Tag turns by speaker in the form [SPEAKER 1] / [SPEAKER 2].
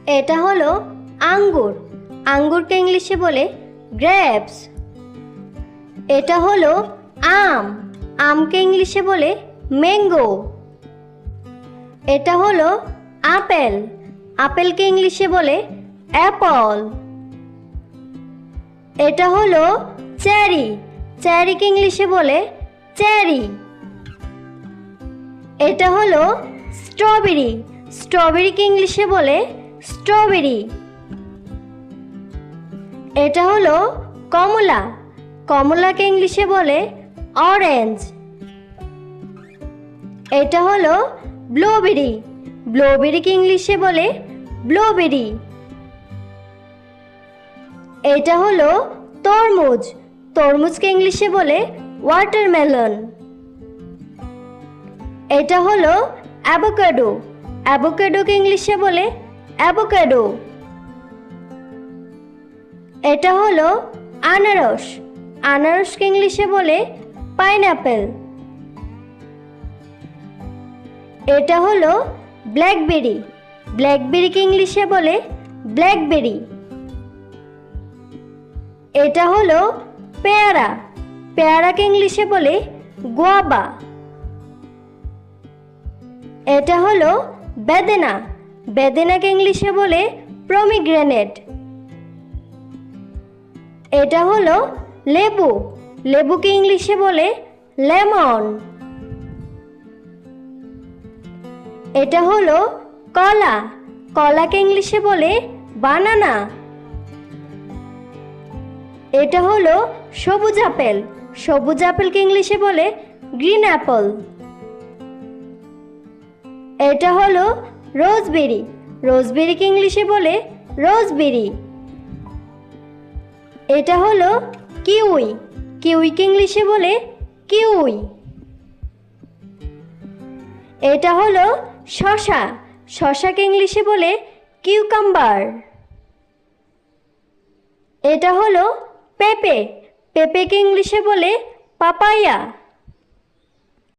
[SPEAKER 1] এটা হলো আঙ্গুর, আঙ্গুরকে ইংলিশে বলে গ্রেপস। এটা হলো আম, আমকে ইংলিশে বলে ম্যাঙ্গো। এটা হলো আপেল, আপেলকে ইংলিশে বলে অ্যাপল। এটা হলো চেরি, চেরিকে ইংলিশে বলে চেরি। এটা হলো স্ট্রবেরি, স্ট্রবেরিকে ইংলিশে বলে স্ট্রবেরি। এটা হলো কমলা, কমলাকে ইংলিশে বলে অরেঞ্জ। এটা হলো ব্লুবেরি, ব্লুবেরিকে ইংলিশে বলে ব্লুবেরি। এটা হলো তরমুজ, তরমুজকে ইংলিশে বলে ওয়াটারমেলন। এটা হলো অ্যাভোকাডো, অ্যাভোকাডোকে ইংলিশে বলে অ্যাভোকাডো। এটা হলো আনারস, আনারসকে ইংলিশে বলে পাইনঅ্যাপেল। এটা হলো ব্ল্যাকবেরি, ব্ল্যাকবেরিকে ইংলিশে বলে ব্ল্যাকবেরি। এটা হলো পেয়ারা, পেয়ারাকে ইংলিশে বলে গুয়াভা। এটা হলো বেদেনা, বেদেনাকে ইংলিশে বলে পমিগ্রেনেট। এটা হলো লেবু, লেবুকে ইংলিশে বলে লেমন। এটা হলো কলা, কলাকে ইংলিশে বলে বানানা। এটা হলো সবুজ আপেল, সবুজ আপেলকে ইংলিশে বলে গ্রিন অ্যাপল। এটা হলো রোজবেরি, রোজবেরিকে ইংলিশে বলে রোজবেরি। এটা হলো কিউই, কিউইকে ইংলিশে বলে কিউই। এটা হলো শসা, শসাকে ইংলিশে বলে কিউকাম্বার। এটা হলো পেঁপে, পেঁপেকে ইংলিশে বলে পাপায়া।